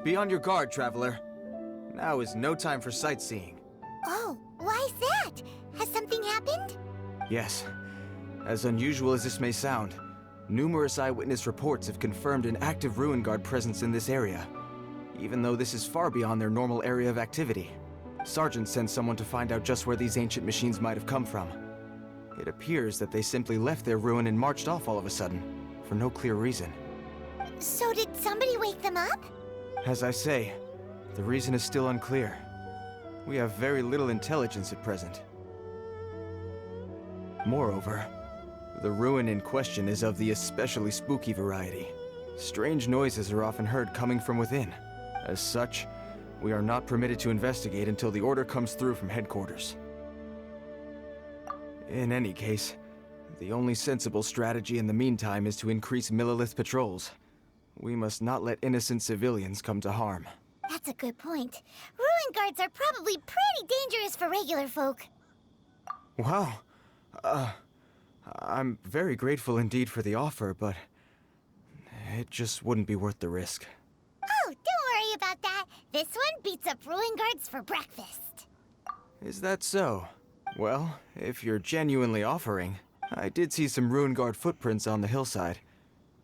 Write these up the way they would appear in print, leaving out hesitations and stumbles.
Be on your guard, traveler. Now is no time for sightseeing. Oh, why's that? Has something happened? Yes. As unusual as this may sound, numerous eyewitness reports have confirmed an active Ruin Guard presence in this area, even though this is far beyond their normal area of activity. Sergeant sent someone to find out just where these ancient machines might have come from. It appears that they simply left their ruin and marched off all of a sudden, for no clear reason. So did somebody wake them up? As I say, the reason is still unclear. We have very little intelligence at present. Moreover, the ruin in question is of the especially spooky variety. Strange noises are often heard coming from within. As such, we are not permitted to investigate until the order comes through from headquarters. In any case, the only sensible strategy in the meantime is to increase Millilith patrols. We must not let innocent civilians come to harm. That's a good point. Ruin guards are probably pretty dangerous for regular folk. Wow. I'm very grateful indeed for the offer, but it just wouldn't be worth the risk. Oh, don't worry about that. This one beats up ruin guards for breakfast. Is that so? Well, if you're genuinely offering, I did see some Ruin Guard footprints on the hillside.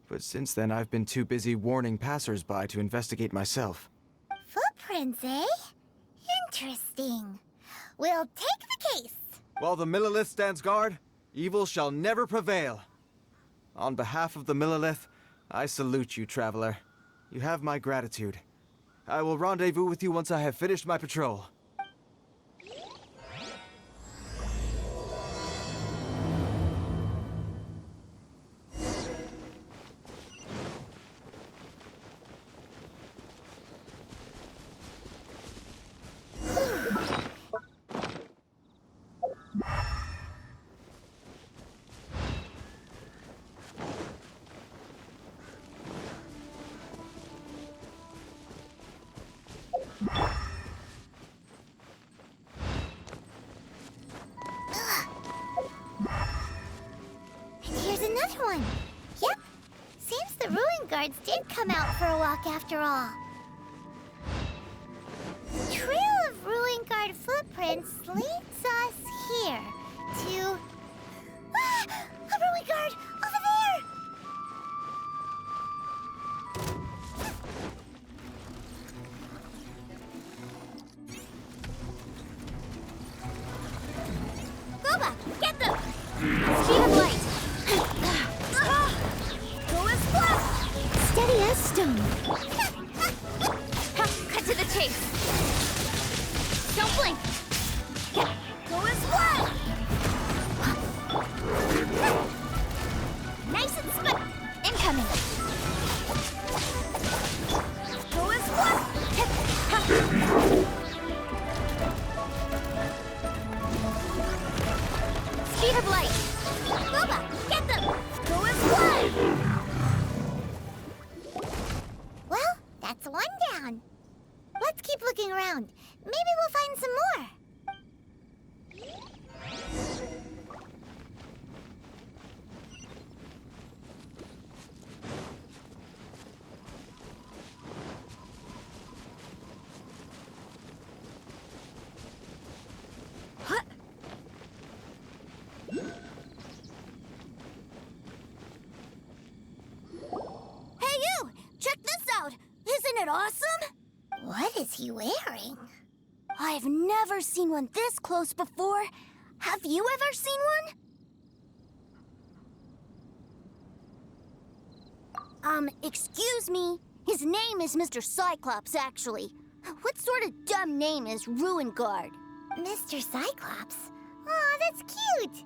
But since then, I've been too busy warning passers-by to investigate myself. Footprints, eh? Interesting. We'll take the case. While the Millilith stands guard, evil shall never prevail. On behalf of the Millilith, I salute you, traveler. You have my gratitude. I will rendezvous with you once I have finished my patrol. One. Yep. Seems the ruin guards did come out for a walk after all. The trail of ruin guard footprints leads us here to... Ah! A ruin guard! Over there! Boba! Get them! Speed of light! Steady as stone. Cut to the chase. Don't blink. Go as one. Nice and smooth. Incoming. Go as one. Speed of light. Boba, get them. Go as one. That's one down. Let's keep looking around. Maybe we'll find some more. Huh? Hey you! Check this out! Isn't it awesome? What is he wearing? I've never seen one this close before. Have you ever seen one? Excuse me. His name is Mr. Cyclops, actually. What sort of dumb name is Ruin Guard? Mr. Cyclops? Aw, that's cute.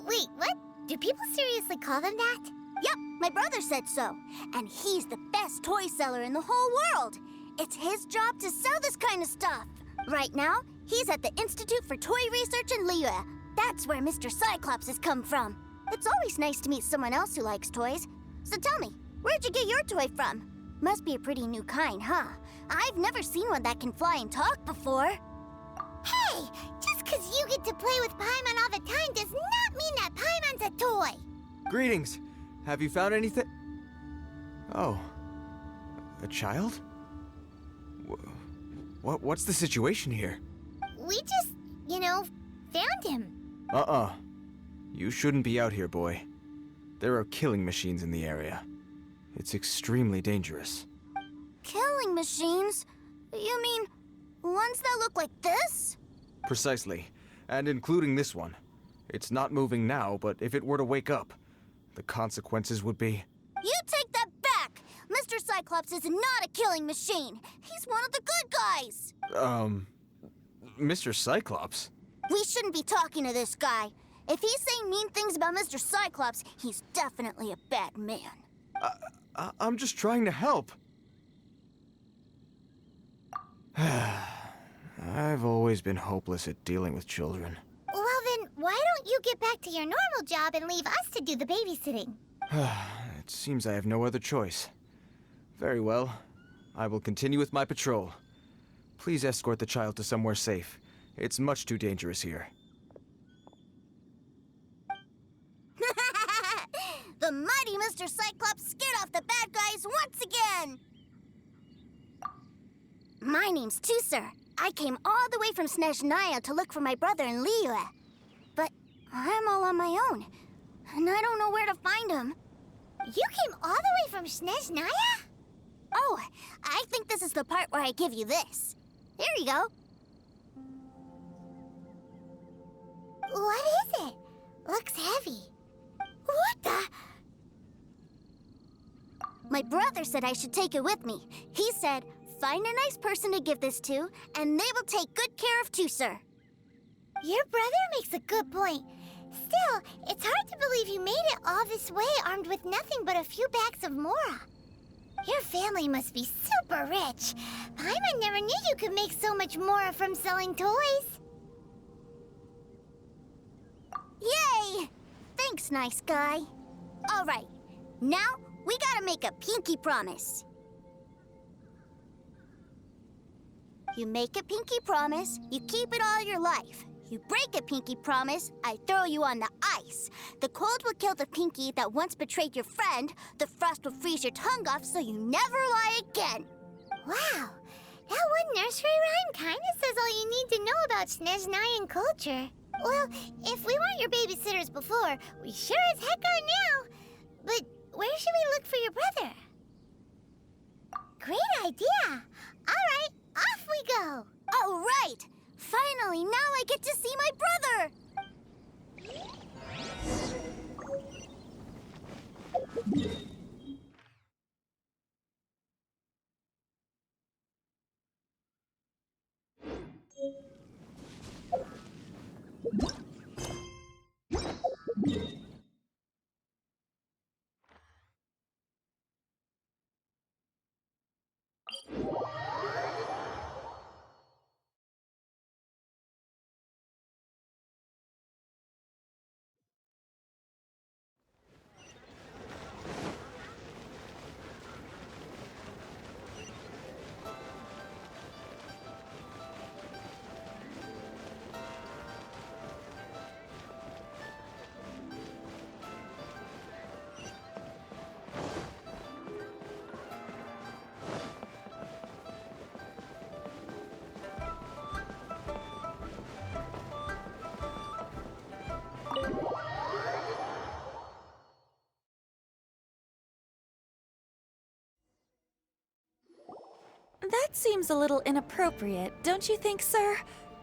Wait, what? Do people seriously call them that? Yep, my brother said so. And he's the best toy seller in the whole world. It's his job to sell this kind of stuff. Right now, he's at the Institute for Toy Research in Liyue. That's where Mr. Cyclops has come from. It's always nice to meet someone else who likes toys. So tell me, where'd you get your toy from? Must be a pretty new kind, huh? I've never seen one that can fly and talk before. Hey, just 'cause you get to play with Paimon all the time does not mean that Paimon's a toy. Greetings. Have you found anything? Oh. A child? What's the situation here? We just, found him. You shouldn't be out here, boy. There are killing machines in the area. It's extremely dangerous. Killing machines? You mean ones that look like this? Precisely. And including this one. It's not moving now, but if it were to wake up, the consequences would be... You take that back! Mr. Cyclops is not a killing machine. He's one of the good guys. Mr. Cyclops? We shouldn't be talking to this guy. If he's saying mean things about Mr. Cyclops, he's definitely a bad man. I'm just trying to help. I've always been hopeless at dealing with children. Well then, why don't you get back to your normal job and leave us to do the babysitting? It seems I have no other choice. Very well. I will continue with my patrol. Please escort the child to somewhere safe. It's much too dangerous here. The mighty Mr. Cyclops scared off the bad guys once again! My name's Tusser. I came all the way from Snezhnaya to look for my brother in Liyue. But I'm all on my own, and I don't know where to find him. You came all the way from Snezhnaya? Oh, I think this is the part where I give you this. Here you go. What is it? Looks heavy. What the? My brother said I should take it with me. He said, find a nice person to give this to, and they will take good care of Tusser. Your brother makes a good point. Still, it's hard to believe you made it all this way armed with nothing but a few bags of Mora. Your family must be super rich. Paimon never knew you could make so much Mora from selling toys. Yay! Thanks, nice guy. All right, now we gotta make a pinky promise. You make a pinky promise, you keep it all your life. You break a pinky promise, I throw you on the ice. The cold will kill the pinky that once betrayed your friend. The frost will freeze your tongue off so you never lie again. Wow, that one nursery rhyme kinda says all you need to know about Snezhnayan culture. Well, if we weren't your babysitters before, we sure as heck are now. But where should we look for your brother? Great idea. All right, off we go. All right. Finally, now I get to see my brother. That seems a little inappropriate, don't you think, sir?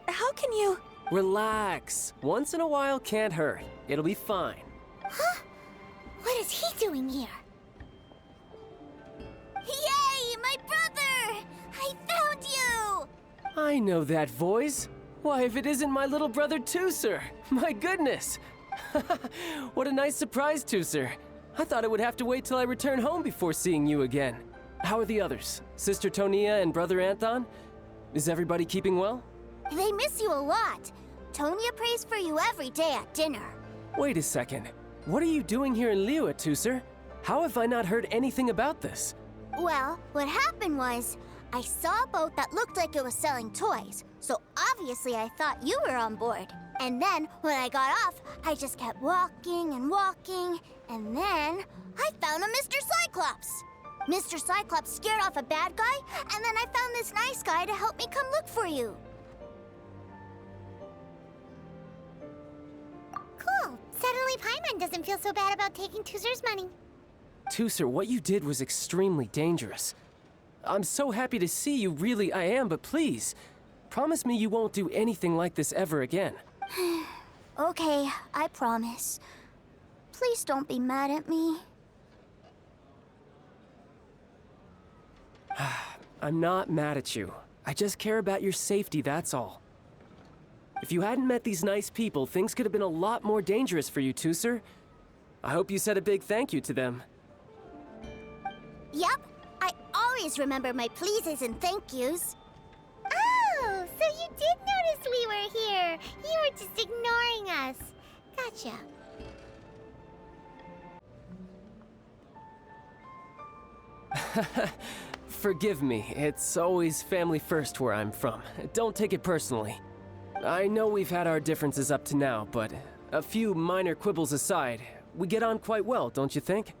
How can you... Relax. Once in a while can't hurt. It'll be fine. Huh? What is he doing here? Yay, my brother! I found you! I know that voice. Why, if it isn't my little brother Tusser! My goodness! What a nice surprise, Tusser. I thought I would have to wait till I return home before seeing you again. How are the others? Sister Tonia and Brother Anthon? Is everybody keeping well? They miss you a lot. Tonia prays for you every day at dinner. Wait a second. What are you doing here in Liyue, Tusser? How have I not heard anything about this? Well, what happened was, I saw a boat that looked like it was selling toys, so obviously I thought you were on board. And then, when I got off, I just kept walking and walking, and then I found a Mr. Cyclops. Mr. Cyclops scared off a bad guy, and then I found this nice guy to help me come look for you. Cool. Suddenly Paimon doesn't feel so bad about taking Tooser's money. Tooser, what you did was extremely dangerous. I'm so happy to see you, really I am, but please, promise me you won't do anything like this ever again. Okay, I promise. Please don't be mad at me. I'm not mad at you. I just care about your safety, that's all. If you hadn't met these nice people, things could have been a lot more dangerous for you, Tooser. I hope you said a big thank you to them. Yep, I always remember my pleases and thank yous. Oh, so you did notice we were here. You were just ignoring us. Gotcha. Forgive me, it's always family first where I'm from. Don't take it personally. I know we've had our differences up to now, but a few minor quibbles aside, we get on quite well, don't you think?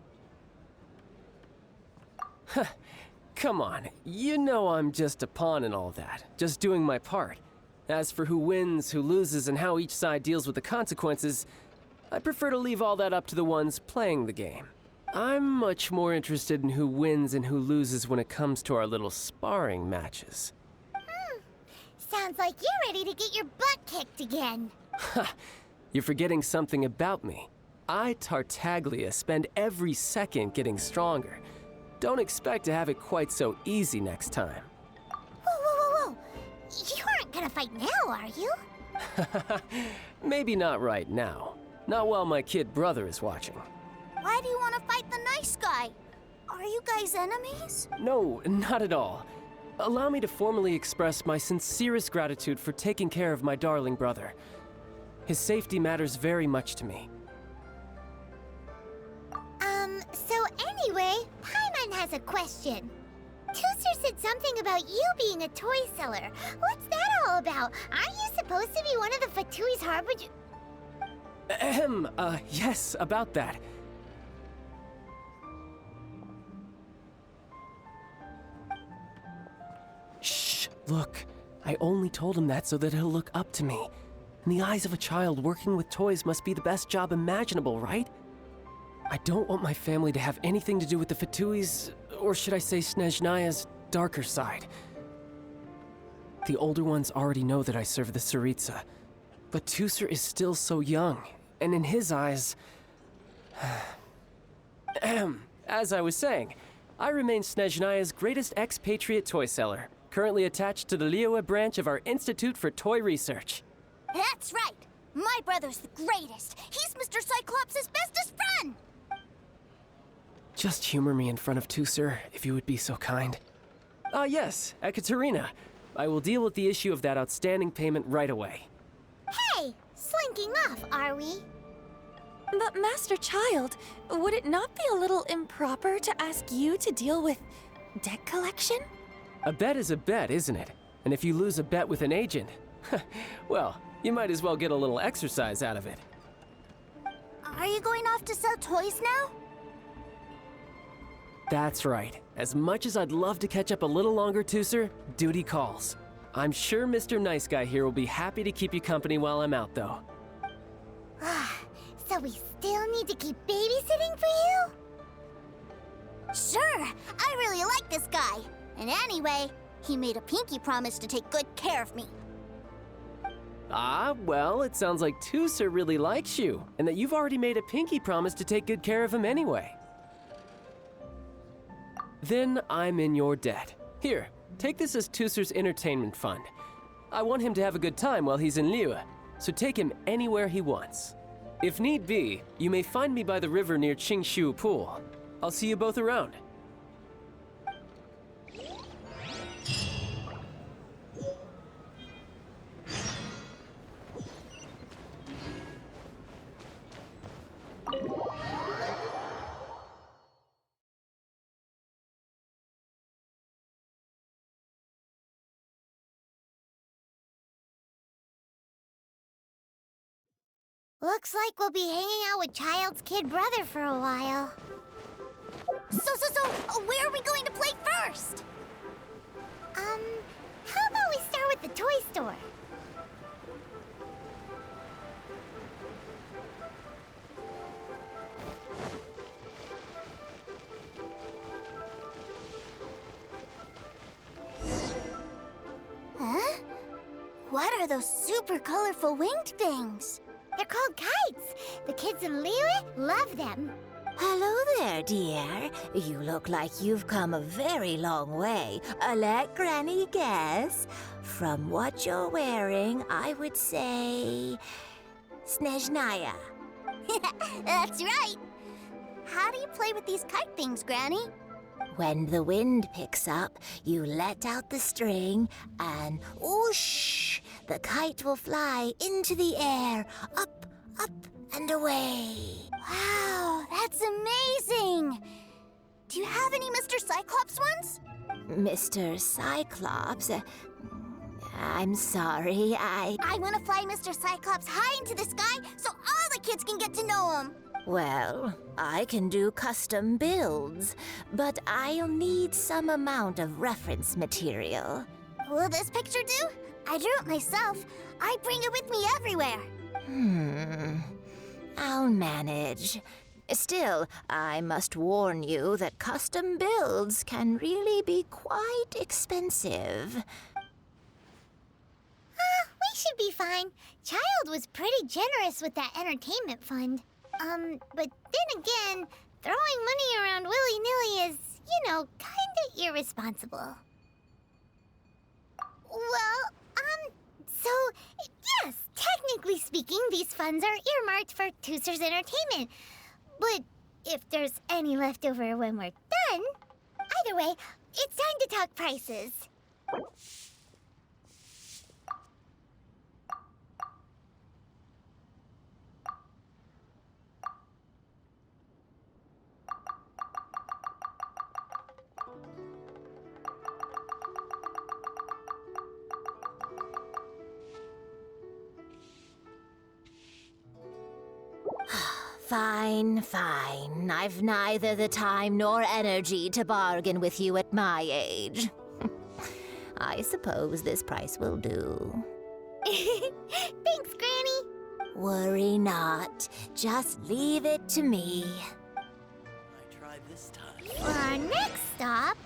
Come on, you know I'm just a pawn and all that, just doing my part. As for who wins, who loses, and how each side deals with the consequences, I prefer to leave all that up to the ones playing the game. I'm much more interested in who wins and who loses when it comes to our little sparring matches. Sounds like you're ready to get your butt kicked again. You're forgetting something about me. I, Tartaglia, spend every second getting stronger. Don't expect to have it quite so easy next time. Whoa. You aren't gonna fight now, are you? Maybe not right now. Not while my kid brother is watching. Why do you want to fight the nice guy? Are you guys enemies? No, not at all. Allow me to formally express my sincerest gratitude for taking care of my darling brother. His safety matters very much to me. So anyway, Paimon has a question. Tooser said something about you being a toy seller. What's that all about? Aren't you supposed to be one of the Fatui's harbinger? Yes, about that. Shh, look. I only told him that so that he'll look up to me. In the eyes of a child, working with toys must be the best job imaginable, right? I don't want my family to have anything to do with the Fatui's, or should I say Snezhnaya's, darker side. The older ones already know that I serve the Tsaritsa, but Tooser is still so young, and in his eyes... As I was saying, I remain Snezhnaya's greatest expatriate toy seller, currently attached to the Liyue branch of our Institute for Toy Research. That's right! My brother's the greatest! He's Mr. Cyclops' bestest friend! Just humor me in front of Tooser, if you would be so kind. Yes, Ekaterina. I will deal with the issue of that outstanding payment right away. Hey, slinking off, are we? But Master Childe, would it not be a little improper to ask you to deal with debt collection? A bet is a bet, isn't it? And if you lose a bet with an agent, well, you might as well get a little exercise out of it. Are you going off to sell toys now? That's right. As much as I'd love to catch up a little longer, Tooser, duty calls. I'm sure Mr. Nice Guy here will be happy to keep you company while I'm out, though. So we still need to keep babysitting for you? Sure, I really like this guy. And anyway, he made a pinky promise to take good care of me. Ah, well, it sounds like Tooser really likes you, and that you've already made a pinky promise to take good care of him anyway. Then I'm in your debt. Here, take this as Tooser's entertainment fund. I want him to have a good time while he's in Liyue, so take him anywhere he wants. If need be, you may find me by the river near Qingshu Pool. I'll see you both around. Looks like we'll be hanging out with Childe's kid brother for a while. So, where are we What are those super colorful winged things? They're called kites. The kids in Liyue love them. Hello there, dear. You look like you've come a very long way. Let Granny guess. From what you're wearing, I would say... Snezhnaya. That's right. How do you play with these kite things, Granny? When the wind picks up, you let out the string and whoosh! The kite will fly into the air, up, up, and away. Wow, that's amazing! Do you have any Mr. Cyclops ones? Mr. Cyclops? I'm sorry, I want to fly Mr. Cyclops high into the sky so all the kids can get to know him. Well, I can do custom builds, but I'll need some amount of reference material. Will this picture do? I drew it myself. I bring it with me everywhere. I'll manage. Still, I must warn you that custom builds can really be quite expensive. We should be fine. Childe was pretty generous with that entertainment fund. But then again, throwing money around willy-nilly is, kinda irresponsible. Well, so, yes, technically speaking, these funds are earmarked for Tooser's entertainment. But if there's any left over when we're done, either way, it's time to talk prices. Fine. I've neither the time nor energy to bargain with you at my age. I suppose this price will do. Thanks, Granny. Worry not. Just leave it to me. I tried this time. For our next stop,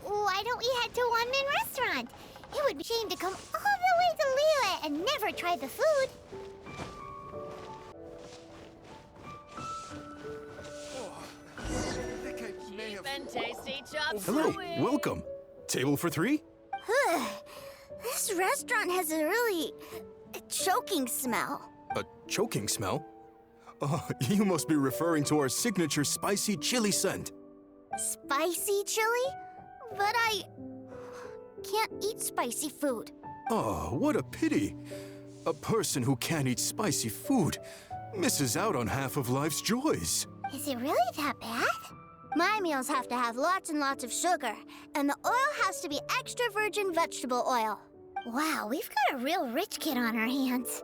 why don't we head to One Min Restaurant? It would be a shame to come all the way to Liyue and never try the food. And tasty chop Hello, suey. welcome. Table for three? This restaurant has a really choking smell. A choking smell? Oh, you must be referring to our signature spicy chili scent. Spicy chili? But I can't eat spicy food. Oh, what a pity. A person who can't eat spicy food misses out on half of life's joys. Is it really that bad? My meals have to have lots and lots of sugar, and the oil has to be extra virgin vegetable oil. Wow, we've got a real rich kid on our hands.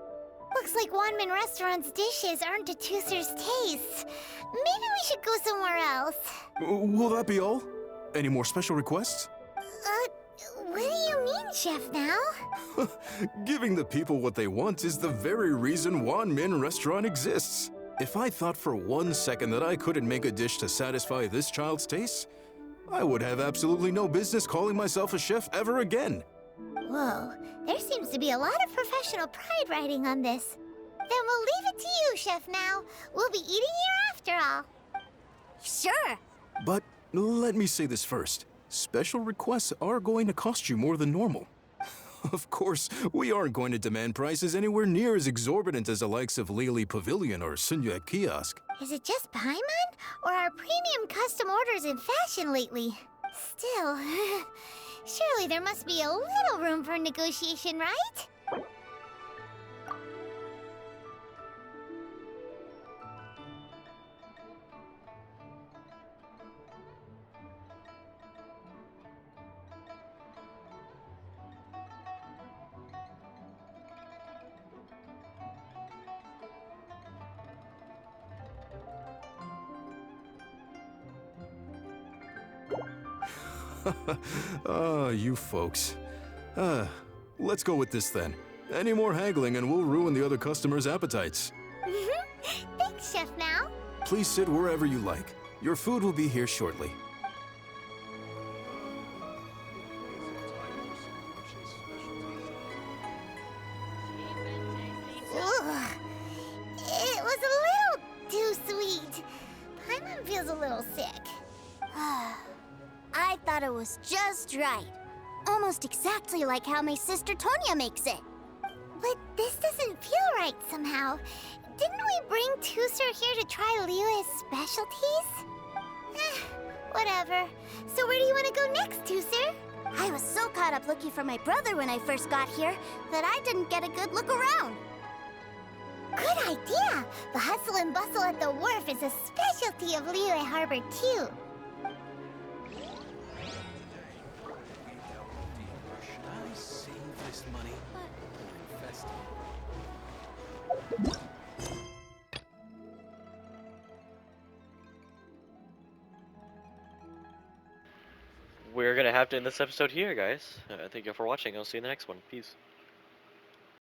Looks like One Min Restaurant's dishes aren't to Tooser's taste. Maybe we should go somewhere else. Will that be all? Any more special requests? What do you mean, Chef now? Giving the people what they want is the very reason Wan Min Restaurant exists. If I thought for 1 second that I couldn't make a dish to satisfy this child's taste, I would have absolutely no business calling myself a chef ever again. Whoa, there seems to be a lot of professional pride riding on this. Then we'll leave it to you, Chef Mao. We'll be eating here after all. Sure. But let me say this first. Special requests are going to cost you more than normal. Of course, we aren't going to demand prices anywhere near as exorbitant as the likes of Lily Pavilion or Sunyue Kiosk. Is it just Paimon? Or are premium custom orders in fashion lately? Still, surely there must be a little room for negotiation, right? You folks. Let's go with this then. Any more haggling and we'll ruin the other customers' appetites. Thanks, Chef Mao. Please sit wherever you like. Your food will be here shortly. gelato was just right. Almost exactly like how my sister Tonya makes it. But this doesn't feel right somehow. Didn't we bring Tooser here to try Liyue's specialties? Whatever. So where do you want to go next, Tooser? I was so caught up looking for my brother when I first got here that I didn't get a good look around. Good idea! The hustle and bustle at the wharf is a specialty of Liyue Harbor, too. Should I save this money? Invest it. We're gonna have to end this episode here, guys. Thank you for watching. I'll see you in the next one. Peace.